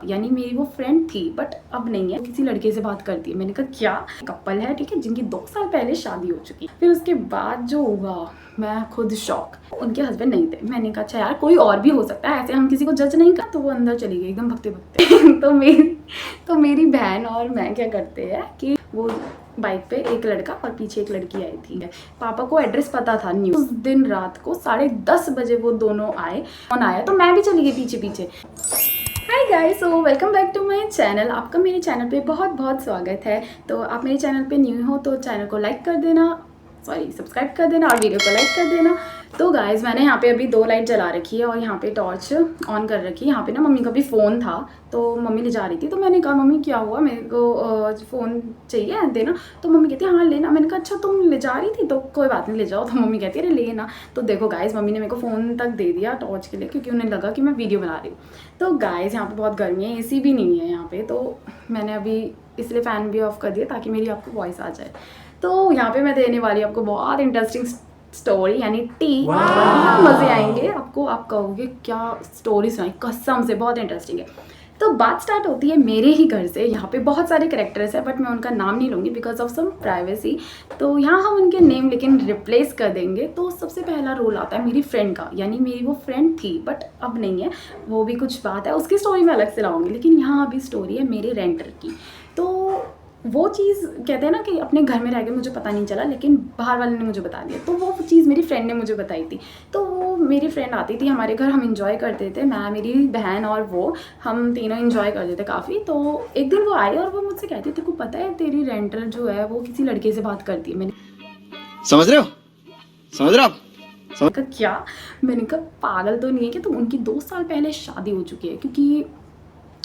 यानी मेरी वो फ्रेंड थी बट अब नहीं है, किसी लड़के से बात करती है। मैंने कहा क्या? कपल है, ठीक है, जिनकी 2 साल पहले शादी हो चुकी। फिर उसके बाद जो हुआ मैं खुद शॉक, उनके हस्बैंड नहीं थे। मैंने कहा अच्छा यार कोई और भी हो सकता है, ऐसे हम किसी को जज नहीं कर। तो वो अंदर चली गई एकदम भगते भगते तो मेरी बहन और मैं क्या करते हैं कि वो बाइक पे एक लड़का और पीछे एक लड़की आई थी। पापा को एड्रेस पता था न्यू। उस दिन रात को 10:30 बजे वो दोनों आए। फोन आया तो मैं भी चली गई पीछे पीछे। Hi guys, so welcome back to my channel. आपका मेरे चैनल पे बहुत बहुत स्वागत है। तो आप मेरे चैनल पे न्यू हो तो चैनल को लाइक कर देना, सब्सक्राइब कर देना और वीडियो को लाइक कर देना। तो गाइस मैंने यहाँ पे अभी 2 लाइट जला रखी है और यहाँ पे टॉर्च ऑन कर रखी है। यहाँ पे ना मम्मी का भी फ़ोन था तो मम्मी ले जा रही थी। तो मैंने कहा मम्मी क्या हुआ, मेरे को फ़ोन चाहिए देना। तो मम्मी कहती है हाँ लेना। मैंने कहा अच्छा तुम ले जा रही थी तो कोई बात नहीं ले जाओ। तो मम्मी कहती है अरे लेना। तो देखो गाइस मम्मी ने मेरे को फ़ोन तक दे दिया टॉर्च के लिए, क्योंकि उन्हें लगा कि मैं वीडियो बना रही हूँ। तो गाइस यहाँ पर बहुत गर्मी है, AC भी नहीं है यहाँ पर। तो मैंने अभी इसलिए फ़ैन भी ऑफ़ कर दिया ताकि मेरी आपको वॉइस आ जाए। तो यहाँ पे मैं देने वाली आपको बहुत इंटरेस्टिंग स्टोरी, यानी टी। बहुत मज़े आएंगे आपको, आप कहोगे क्या स्टोरी सुनाई, कसम से बहुत इंटरेस्टिंग है। तो बात स्टार्ट होती है मेरे ही घर से। यहाँ पे बहुत सारे कैरेक्टर्स हैं बट मैं उनका नाम नहीं लूँगी बिकॉज ऑफ सम प्राइवेसी। तो यहाँ हम उनके नेम लेकिन रिप्लेस कर देंगे। तो सबसे पहला रोल आता है मेरी फ्रेंड का, यानी मेरी वो फ्रेंड थी बट अब नहीं है। वो भी कुछ बात है, उसकी स्टोरी मैं अलग से लाऊंगी, लेकिन यहाँ अभी स्टोरी है मेरे रेंटर की। तो वो चीज़ कहते हैं ना कि अपने घर में रह के मुझे पता नहीं चला, लेकिन बाहर वाले ने मुझे बता दिया। तो वो चीज़ मेरी फ्रेंड ने मुझे बताई थी। तो वो मेरी फ्रेंड आती थी हमारे घर, हम इंजॉय करते थे, मैं, मेरी बहन और वो, हम तीनों इंजॉय करते थे काफ़ी। तो एक दिन वो आई और वो मुझसे कहती थी को पता है तेरी रेंटर जो है वो किसी लड़के से बात करती है। मैंने समझ रहे हो आप? कहा क्या? मैंने कहा पागल तो नहीं है कि तुम, उनकी 2 साल पहले शादी हो चुकी है। क्योंकि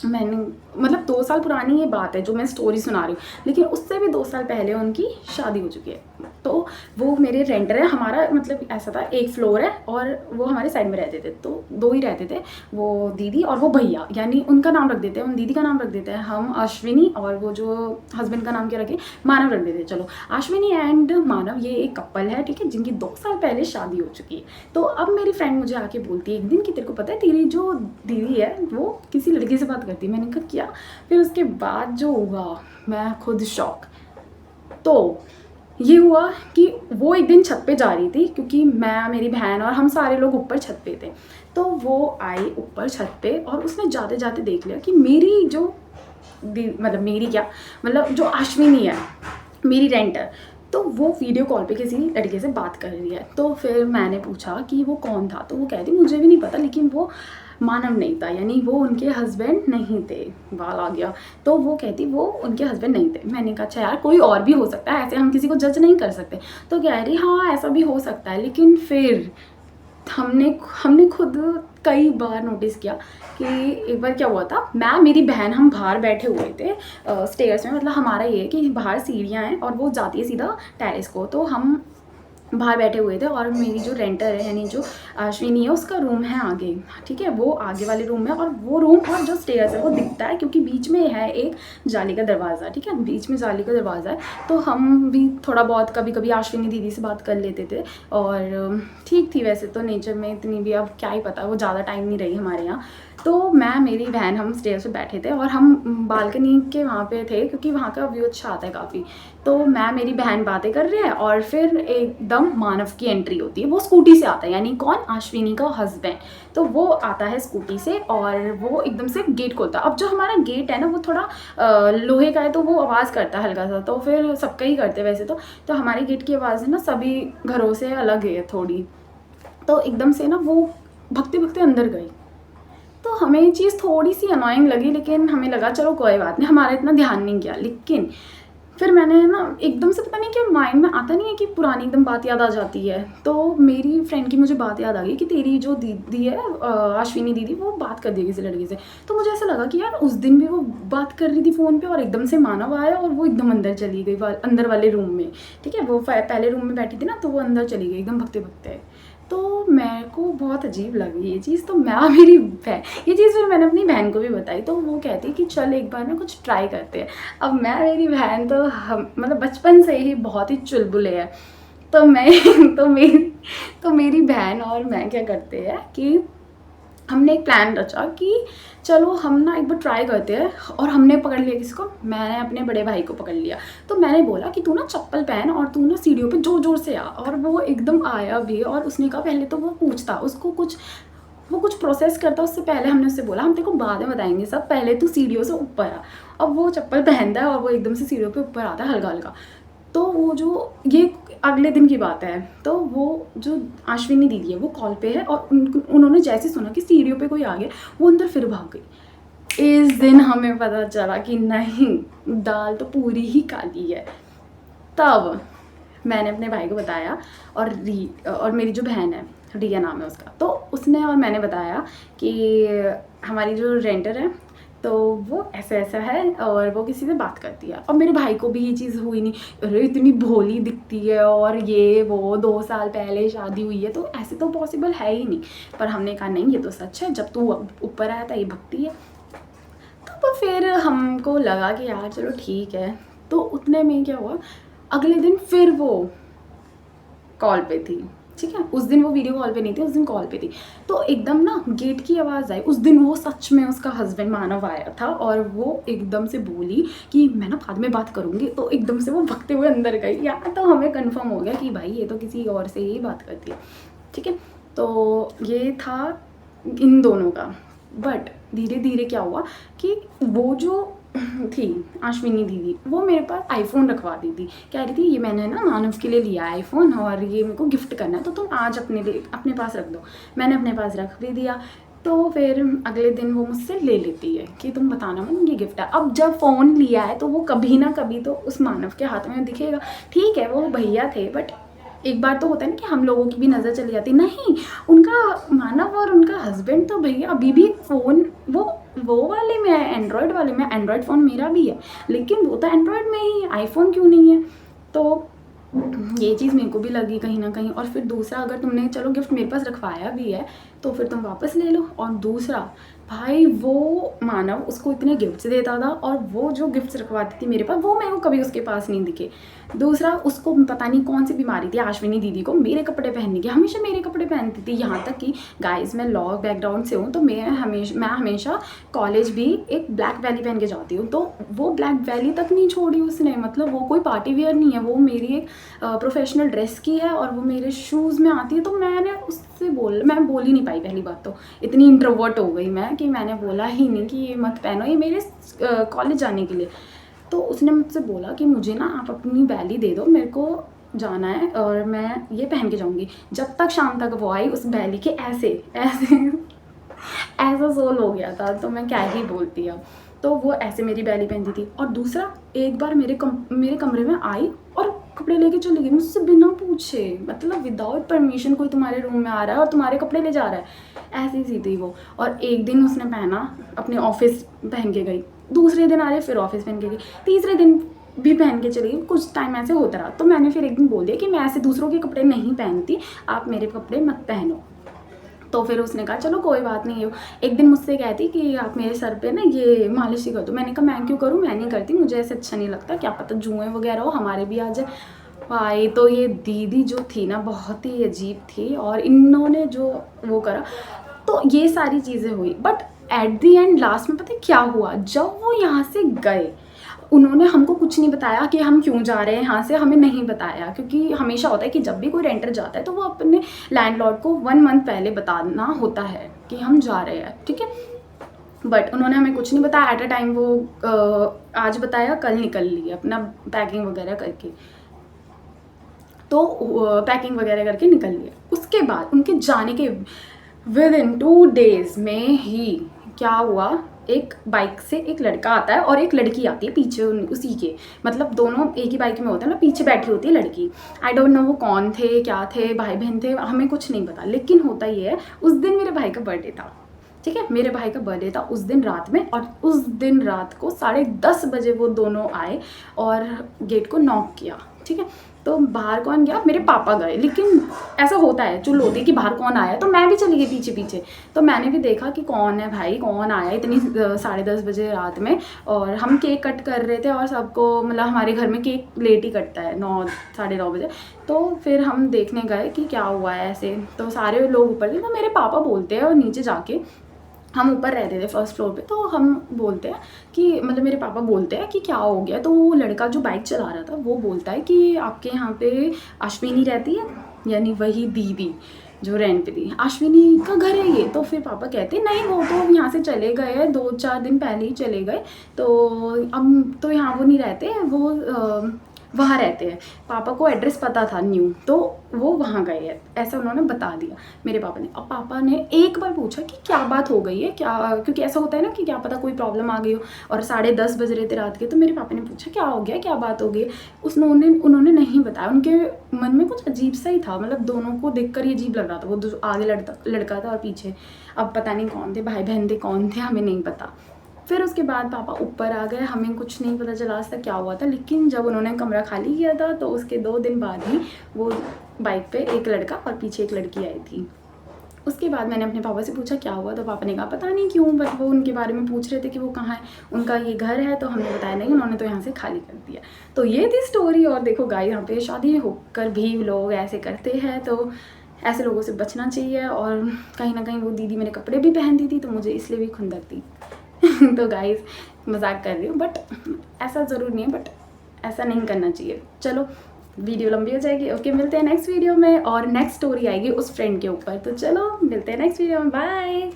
मैंने मतलब 2 साल पुरानी ये बात है जो मैं स्टोरी सुना रही हूँ, लेकिन उससे भी 2 साल पहले उनकी शादी हो चुकी है। तो वो मेरे रेंटर है। हमारा मतलब ऐसा था, एक फ्लोर है और वो हमारे साइड में रहते थे। तो 2 ही रहते थे, वो दीदी और वो भैया, यानी उनका नाम रख देते हैं, उन दीदी का नाम रख देते हैं हम अश्विनी, और वो जो हस्बैंड का नाम क्या रखे, मानव रख देते हैं। चलो अश्विनी एंड मानव ये एक कपल है, ठीक है, जिनकी 2 साल पहले शादी हो चुकी है। तो अब मेरी फ्रेंड मुझे आके बोलती है एक दिन कि तेरे को पता है तेरी जो दीदी है वो किसी लड़के से बात करती है। मैंने कहा क्या? फिर उसके बाद जो हुआ मैं खुद शॉक। तो ये हुआ कि वो एक दिन छत पे जा रही थी, क्योंकि मैं, मेरी बहन और हम सारे लोग ऊपर छत पे थे। तो वो आई ऊपर छत पे और उसने जाते जाते देख लिया कि मेरी जो मतलब मेरी क्या मतलब जो अश्विनी है मेरी रेंटर, तो वो वीडियो कॉल पे किसी लड़के से बात कर रही है। तो फिर मैंने पूछा कि वो कौन था। तो वो कहती मुझे भी नहीं पता, लेकिन वो मानव नहीं था, यानी वो उनके हस्बैंड नहीं थे। बाल आ गया। तो वो कहती वो उनके हस्बैंड नहीं थे। मैंने कहा अच्छा यार कोई और भी हो सकता है, ऐसे हम किसी को जज नहीं कर सकते। तो कह रही हाँ ऐसा भी हो सकता है। लेकिन फिर हमने खुद कई बार नोटिस किया कि एक बार क्या हुआ था, मैं, मेरी बहन, हम बाहर बैठे हुए थे स्टेयर्स में। मतलब हमारा ये है कि बाहर सीढ़ियाँ हैं और वो जाती है सीधा टेरेस को। तो हम बाहर बैठे हुए थे और मेरी जो रेंटर है यानी जो अश्विनी है उसका रूम है आगे, ठीक है, वो आगे वाले रूम में। और वो रूम और जो स्टेयर्स है वो दिखता है क्योंकि बीच में है एक जाली का दरवाज़ा, ठीक है, बीच में जाली का दरवाज़ा है। तो हम भी थोड़ा बहुत कभी कभी अश्विनी दीदी से बात कर लेते थे और ठीक थी वैसे तो नेचर में इतनी भी, अब क्या ही पता, वो ज़्यादा टाइम नहीं रही हमारे यहाँ। तो मैं, मेरी बहन, हम स्टेयर्स पे बैठे थे और हम बालकनी के वहाँ पे थे क्योंकि वहाँ का व्यू अच्छा आता है काफ़ी। तो मैं, मेरी बहन बातें कर रही है और फिर एकदम मानव की एंट्री होती है। वो स्कूटी से आता है, यानी कौन? अश्विनी का हस्बैंड। तो वो आता है स्कूटी से और वो एकदम से गेट खोलता है। अब जो हमारा गेट है ना वो थोड़ा लोहे का है, तो वो आवाज़ करता है हल्का सा। तो फिर सबका ही करते वैसे तो हमारे गेट की आवाज़ है ना सभी घरों से अलग है थोड़ी। तो एकदम से ना वो भगते भगते अंदर गई। तो हमें ये चीज़ थोड़ी सी अनोइंग लगी, लेकिन हमें लगा चलो कोई बात नहीं, हमारा इतना ध्यान नहीं किया। लेकिन फिर मैंने ना एकदम से, पता नहीं क्या माइंड में आता नहीं है कि पुरानी एकदम बात याद आ जाती है। तो मेरी फ्रेंड की मुझे बात याद आ गई कि तेरी जो दीदी है अश्विनी दीदी, वो बात कर दी किसी लड़के से। तो मुझे ऐसा लगा कि यार उस दिन भी वो बात कर रही थी फ़ोन पे और एकदम से मानव आया और वो एकदम अंदर चली गई अंदर वाले रूम में, ठीक है, वो पहले रूम में बैठी थी ना, तो वो अंदर चली गई एकदम भगते भगते। तो मेरे को बहुत अजीब लगी ये चीज़। तो मैं, मेरी बहन, ये चीज़ फिर मैंने अपनी बहन को भी बताई। तो वो कहती कि चल एक बार ना कुछ ट्राई करते हैं। अब मैं, मेरी बहन तो हम मतलब बचपन से ही बहुत ही चुलबुले हैं। तो मैं तो मेरी बहन और मैं क्या करते हैं कि हमने एक प्लान रचा कि चलो हम ना एक बार ट्राई करते हैं, और हमने पकड़ लिया किसको, मैंने अपने बड़े भाई को पकड़ लिया। तो मैंने बोला कि तू ना चप्पल पहन और तू ना सीढ़ियों पे ज़ोर ज़ोर से आ, और वो एकदम आया भी। और उसने कहा पहले तो वो पूछता, उसको कुछ प्रोसेस करता, उससे पहले हमने उससे बोला हम तेरे को बाद में बताएंगे सब, पहले तू सीढ़ियों से ऊपर आ। अब वो चप्पल पहनता है और वो एकदम से सीढ़ियों पे ऊपर आता है हल्का हल्का। तो वो जो ये अगले दिन की बात है, तो वो जो अश्विनी दीदी है वो कॉल पे है, और उन्होंने जैसे सुना कि सीढ़ियों पे कोई आ गया, वो अंदर फिर भाग गई। इस दिन हमें पता चला कि नहीं, दाल तो पूरी ही काली है। तब मैंने अपने भाई को बताया, और मेरी जो बहन है, रिया नाम है उसका, तो उसने और मैंने बताया कि हमारी जो रेंटर है तो वो ऐसा ऐसा है, और वो किसी से बात करती है। और मेरे भाई को भी ये चीज़ हुई नहीं, अरे इतनी भोली दिखती है, और ये वो 2 साल पहले शादी हुई है, तो ऐसे तो पॉसिबल है ही नहीं। पर हमने कहा नहीं, ये तो सच है, जब तू ऊपर आया था ये भक्ति है। तो फिर हमको लगा कि यार चलो ठीक है। तो उतने में क्या हुआ, अगले दिन फिर वो कॉल पे थी, ठीक है। उस दिन वो वीडियो कॉल पे नहीं थी, उस दिन कॉल पे थी। तो एकदम ना गेट की आवाज़ आई। उस दिन वो सच में उसका हस्बैंड मानव आया था, और वो एकदम से बोली कि मैं ना बाद में बात करूँगी। तो एकदम से वो भगते हुए अंदर गई। यार तो हमें कंफर्म हो गया कि भाई ये तो किसी और से ही बात करती है, ठीक है। तो ये था इन दोनों का। बट धीरे धीरे क्या हुआ कि वो जो थी अश्विनी दीदी, वो मेरे पास आईफोन रखवा दी थी। कह रही थी ये मैंने ना मानव के लिए लिया आईफोन, और ये मेरे को गिफ्ट करना है, तो तुम आज अपने पास रख दो। मैंने अपने पास रख भी दिया। तो फिर अगले दिन वो मुझसे ले लेती है कि तुम बताना मत, ये गिफ्ट है। अब जब फ़ोन लिया है तो वो कभी ना कभी तो उस मानव के हाथ में दिखेगा। ठीक है वो भैया थे, बट एक बार तो होता है ना कि हम लोगों की भी नज़र चली जाती। नहीं, उनका मानव और उनका हस्बैंड तो भैया अभी भी फ़ोन वो वाले में है, एंड्रॉयड वाले में। एंड्रॉयड फ़ोन मेरा भी है, लेकिन वो तो एंड्रॉयड में ही है, आईफोन क्यों नहीं है। तो ये चीज़ मेरे को भी लगी कहीं ना कहीं। और फिर दूसरा, अगर तुमने चलो गिफ्ट मेरे पास रखवाया भी है तो फिर तुम वापस ले लो। और दूसरा भाई, वो मानव उसको इतने गिफ्ट्स देता था, और वो जो गिफ्ट्स रखवाती थी मेरे पास, वो मेरे को कभी उसके पास नहीं दिखे। दूसरा, उसको पता नहीं कौन सी बीमारी थी अश्विनी दीदी को, मेरे कपड़े पहनने की, हमेशा मेरे कपड़े पहनती थी। यहाँ तक कि गाइस, मैं लॉ बैकग्राउंड से हूँ, तो मैं हमेशा कॉलेज भी एक ब्लैक वैली पहन के जाती हूँ। तो वो ब्लैक वैली तक नहीं छोड़ी उसने, मतलब वो कोई पार्टी वेयर नहीं है, वो मेरी एक प्रोफेशनल ड्रेस की है, और वो मेरे शूज़ में आती है। तो मैंने उससे मैं बोल ही नहीं पाई। पहली बात तो इतनी इंट्रोवर्ट हो गई मैं कि मैंने बोला ही नहीं कि ये मत पहनो, ये मेरे कॉलेज जाने के लिए। तो उसने मुझसे बोला कि मुझे ना आप अपनी बैली दे दो, मेरे को जाना है और मैं ये पहन के जाऊँगी। जब तक शाम तक वो आई, उस बैली के ऐसे ऐसा सोल हो गया था, तो मैं क्या ही बोलती अब। तो वो ऐसे मेरी बैली पहनती थी। और दूसरा, एक बार मेरे कमरे में आई और कपड़े लेके चली गई मुझसे बिना पूछे, मतलब विदाउट परमिशन। कोई तुम्हारे रूम में आ रहा है और तुम्हारे कपड़े ले जा रहा है, ऐसी सी थी वो। और एक दिन उसने पहना, अपने ऑफिस पहन के गई, दूसरे दिन आ रहे फिर ऑफिस पहन के गई, तीसरे दिन भी पहन के चली गई। कुछ टाइम ऐसे होता रहा। तो मैंने फिर एक दिन बोल दिया कि मैं ऐसे दूसरों के कपड़े नहीं पहनती, आप मेरे कपड़े मत पहनो। तो फिर उसने कहा चलो कोई बात नहीं है। एक दिन मुझसे कहती कि आप मेरे सर पे ना ये मालिश ही कर दो। मैंने कहा मैं क्यों करूँ, मैं नहीं करती, मुझे ऐसे अच्छा नहीं लगता, क्या पता जुएँ वगैरह हो, हमारे भी आ जाए। भाई तो ये दीदी जो थी ना, बहुत ही अजीब थी, और इन्होंने जो वो करा, तो ये सारी चीज़ें हुई। But at the and last में पता है क्या हुआ, जब वो यहाँ से गए, उन्होंने हमको कुछ नहीं बताया कि हम क्यों जा रहे हैं यहाँ से, हमें नहीं बताया। क्योंकि हमेशा होता है कि जब भी कोई रेंटर जाता है तो वो अपने लैंडलॉर्ड को 1 मंथ पहले बताना होता है कि हम जा रहे हैं, ठीक है। बट उन्होंने हमें कुछ नहीं बताया। एट अ टाइम वो आज बताया, कल निकल लिए अपना पैकिंग वगैरह करके। तो पैकिंग वगैरह करके निकल लिए। उसके बाद उनके जाने के विद इन 2 days में ही क्या हुआ, एक बाइक से एक लड़का आता है और एक लड़की आती है पीछे उसी के, मतलब दोनों एक ही बाइक में होते हैं ना, पीछे बैठी होती है लड़की। आई डोंट नो वो कौन थे, क्या थे, भाई बहन थे, हमें कुछ नहीं पता। लेकिन होता ये है, उस दिन मेरे भाई का बर्थडे था, ठीक है, मेरे भाई का बर्थडे था उस दिन रात में। और उस दिन रात को 10:30 बजे वो दोनों आए और गेट को नॉक किया, ठीक है। तो बाहर कौन गया, मेरे पापा गए। लेकिन ऐसा होता है, चुल होती है कि बाहर कौन आया, तो मैं भी चली गई पीछे पीछे। तो मैंने भी देखा कि कौन है भाई, कौन आया इतनी 10:30 बजे रात में। और हम केक कट कर रहे थे और सबको मतलब हमारे घर में केक लेट ही कटता है 9 साढ़े 9 बजे। तो फिर हम देखने गए कि क्या हुआ है ऐसे। तो सारे लोग ऊपर थे, तो मेरे पापा बोलते हैं, और नीचे जाके हम ऊपर रहते थे फर्स्ट फ्लोर पे, तो हम बोलते हैं कि मतलब मेरे पापा बोलते हैं कि क्या हो गया। तो वो लड़का जो बाइक चला रहा था वो बोलता है कि आपके यहाँ पे अश्विनी रहती है, यानी वही दीदी जो रेंट पे थी, अश्विनी का घर है ये। तो फिर पापा कहते नहीं, वो तो यहाँ से चले गए हैं, 2-4 दिन पहले ही चले गए, तो अब तो यहाँ वो नहीं रहते, वो वहाँ रहते हैं। पापा को एड्रेस पता था न्यू, तो वो वहाँ गए हैं, ऐसा उन्होंने बता दिया मेरे पापा ने। अब पापा ने एक बार पूछा कि क्या बात हो गई है क्या, क्योंकि ऐसा होता है ना कि क्या पता कोई प्रॉब्लम आ गई हो, और 10:30 बज रहे थे रात के। तो मेरे पापा ने पूछा क्या हो गया, क्या बात हो गई। उन्होंने नहीं बताया, उनके मन में कुछ अजीब सा ही था, मतलब दोनों को देखकर ही अजीब लग रहा था। वो आगे लड़का था और पीछे अब पता नहीं कौन थे, भाई बहन थे कौन थे, हमें नहीं पता। फिर उसके बाद पापा ऊपर आ गए, हमें कुछ नहीं पता चला आज तक क्या हुआ था। लेकिन जब उन्होंने कमरा खाली किया था तो उसके 2 दिन बाद ही वो बाइक पे एक लड़का और पीछे एक लड़की आई थी। उसके बाद मैंने अपने पापा से पूछा क्या हुआ, तो पापा ने कहा पता नहीं क्यों, बट वो उनके बारे में पूछ रहे थे कि वो कहाँ है, उनका ये घर है। तो हमने बताया नहीं, उन्होंने तो यहाँ से खाली कर दिया। तो ये थी स्टोरी। और देखो गाइस, यहाँ पे शादी होकर भी लोग ऐसे करते हैं, तो ऐसे लोगों से बचना चाहिए। और कहीं ना कहीं वो दीदी मेरे कपड़े भी पहनती थी, तो मुझे इसलिए भी खुंदक थी। तो गाइस मजाक कर रही हूँ, बट ऐसा ज़रूर नहीं है, बट ऐसा नहीं करना चाहिए। चलो वीडियो लंबी हो जाएगी। ओके, मिलते हैं नेक्स्ट वीडियो में, और नेक्स्ट स्टोरी आएगी उस फ्रेंड के ऊपर। तो चलो मिलते हैं नेक्स्ट वीडियो में, बाय।